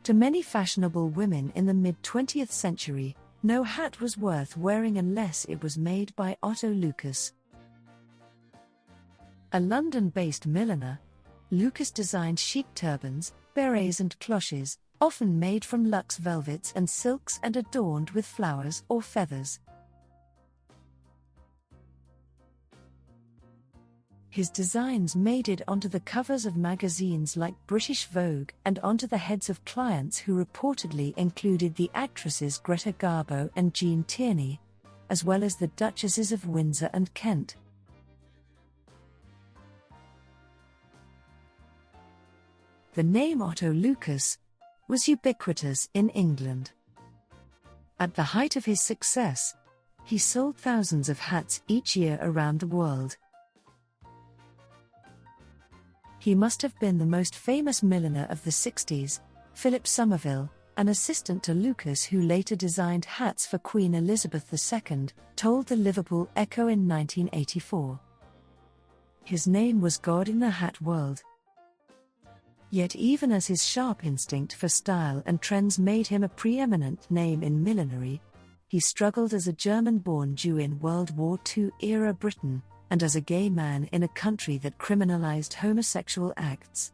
To many fashionable women in the mid-20th century, no hat was worth wearing unless it was made by Otto Lucas. A London-based milliner, Lucas designed chic turbans, berets and cloches, often made from luxe velvets and silks and adorned with flowers or feathers. His designs made it onto the covers of magazines like British Vogue and onto the heads of clients who reportedly included the actresses Greta Garbo and Jean Tierney, as well as the Duchesses of Windsor and Kent. The name Otto Lucas was ubiquitous in England. At the height of his success, he sold thousands of hats each year around the world. He must have been the most famous milliner of the 60s, Philip Somerville, an assistant to Lucas who later designed hats for Queen Elizabeth II, told the Liverpool Echo in 1984. His name was God in the hat world. Yet even as his sharp instinct for style and trends made him a preeminent name in millinery, he struggled as a German-born Jew in World War II-era Britain, and as a gay man in a country that criminalized homosexual acts.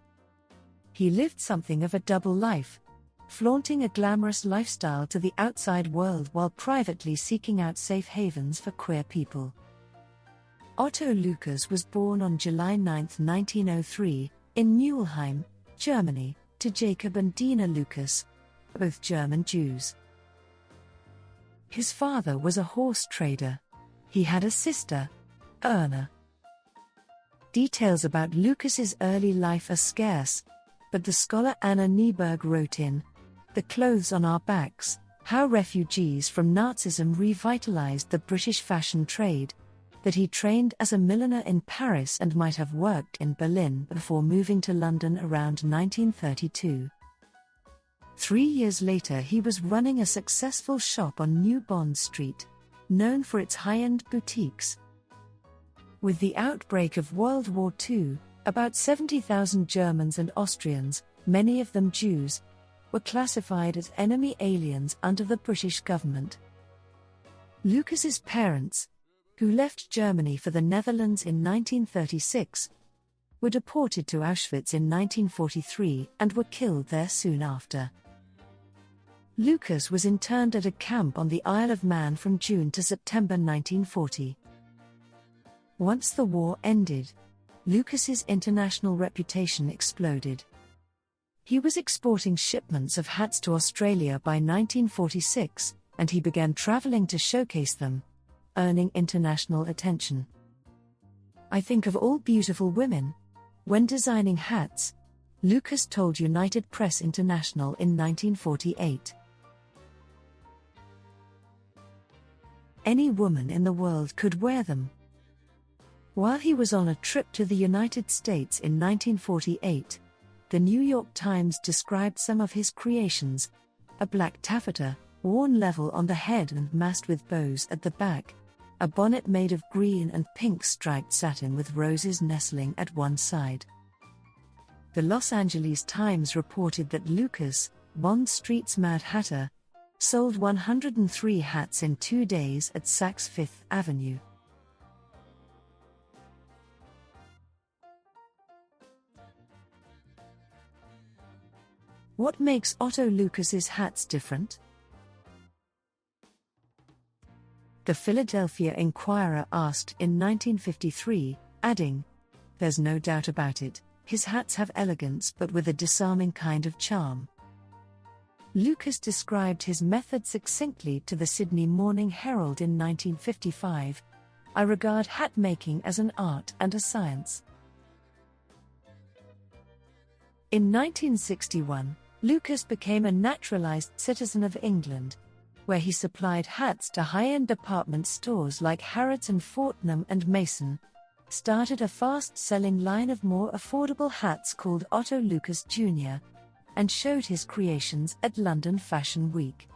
He lived something of a double life, flaunting a glamorous lifestyle to the outside world while privately seeking out safe havens for queer people. Otto Lucas was born on July 9, 1903, in Newelheim, Germany, to Jacob and Dina Lucas, both German Jews. His father was a horse trader. He had a sister, Erna. Details about Lucas's early life are scarce, but the scholar Anna Nieberg wrote in The Clothes on Our Backs, How Refugees from Nazism Revitalized the British Fashion Trade, that he trained as a milliner in Paris and might have worked in Berlin before moving to London around 1932. 3 years later he was running a successful shop on New Bond Street, known for its high-end boutiques. With the outbreak of World War II, about 70,000 Germans and Austrians, many of them Jews, were classified as enemy aliens under the British government. Lucas's parents, who left Germany for the Netherlands in 1936, were deported to Auschwitz in 1943 and were killed there soon after. Lucas was interned at a camp on the Isle of Man from June to September 1940. Once the war ended, Lucas's international reputation exploded. He was exporting shipments of hats to Australia by 1946, and he began traveling to showcase them, earning international attention. "I think of all beautiful women when designing hats," Lucas told United Press International in 1948. Any woman in the world could wear them. While he was on a trip to the United States in 1948, the New York Times described some of his creations: a black taffeta, worn level on the head and massed with bows at the back, a bonnet made of green and pink striped satin with roses nestling at one side. The Los Angeles Times reported that Lucas, Bond Street's Mad Hatter, sold 103 hats in 2 days at Saks Fifth Avenue. What makes Otto Lucas's hats different? The Philadelphia Inquirer asked in 1953, adding, "There's no doubt about it, his hats have elegance but with a disarming kind of charm." Lucas described his method succinctly to the Sydney Morning Herald in 1955, "I regard hat making as an art and a science." In 1961, Lucas became a naturalized citizen of England, where he supplied hats to high-end department stores like Harrods and Fortnum and Mason, started a fast-selling line of more affordable hats called Otto Lucas Jr., and showed his creations at London Fashion Week.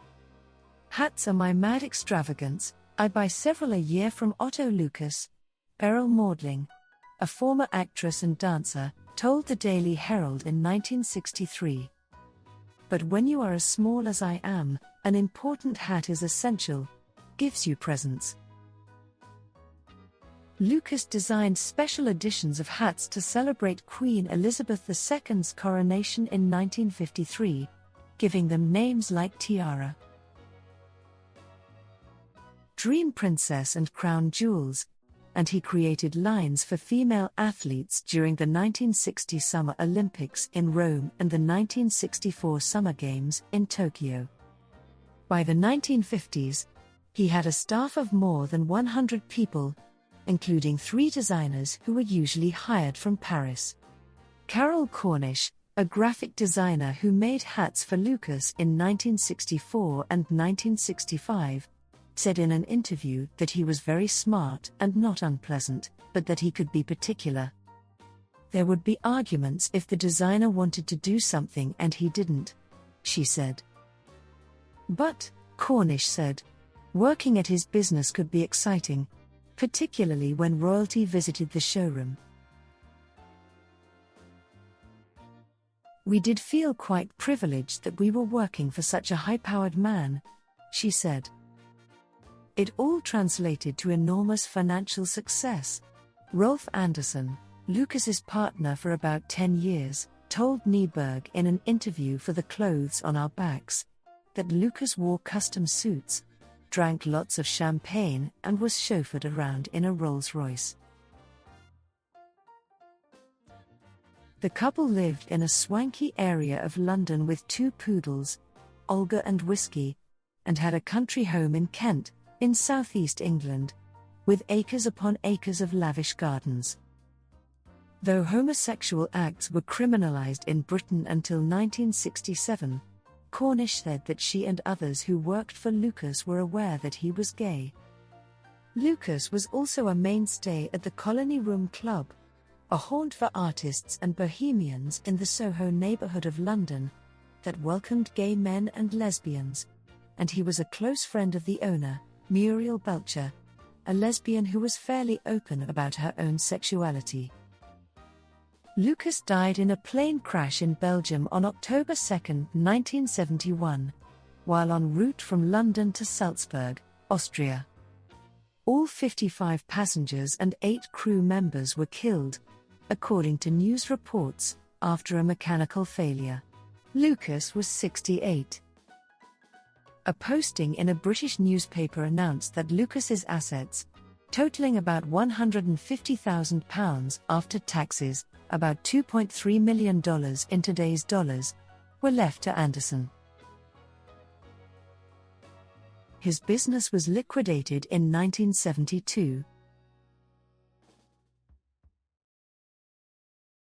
"Hats are my mad extravagance, I buy several a year from Otto Lucas," Beryl Maudling, a former actress and dancer, told the Daily Herald in 1963. But when you are as small as I am, an important hat is essential, gives you presence. Lucas designed special editions of hats to celebrate Queen Elizabeth II's coronation in 1953, giving them names like Tiara, Dream Princess and Crown Jewels, and he created lines for female athletes during the 1960 Summer Olympics in Rome and the 1964 Summer Games in Tokyo. By the 1950s, he had a staff of more than 100 people, including 3 designers who were usually hired from Paris. Carol Cornish, a graphic designer who made hats for Lucas in 1964 and 1965, said in an interview that he was very smart and not unpleasant, but that he could be particular. There would be arguments if the designer wanted to do something and he didn't, she said. But, Cornish said, working at his business could be exciting, particularly when royalty visited the showroom. We did feel quite privileged that we were working for such a high-powered man, she said. It all translated to enormous financial success. Rolf Anderson, Lucas's partner for about 10 years, told Nieberg in an interview for The Clothes on Our Backs that Lucas wore custom suits, drank lots of champagne and was chauffeured around in a Rolls-Royce. The couple lived in a swanky area of London with 2 poodles, Olga and Whiskey, and had a country home in Kent, in southeast England, with acres upon acres of lavish gardens. Though homosexual acts were criminalized in Britain until 1967, Cornish said that she and others who worked for Lucas were aware that he was gay. Lucas was also a mainstay at the Colony Room Club, a haunt for artists and bohemians in the Soho neighborhood of London that welcomed gay men and lesbians, and he was a close friend of the owner, Muriel Belcher, a lesbian who was fairly open about her own sexuality. Lucas died in a plane crash in Belgium on October 2, 1971, while en route from London to Salzburg, Austria. All 55 passengers and 8 crew members were killed, according to news reports, after a mechanical failure. Lucas was 68. A posting in a British newspaper announced that Lucas's assets, totaling about £150,000 after taxes, about $2.3 million in today's dollars, were left to Anderson. His business was liquidated in 1972,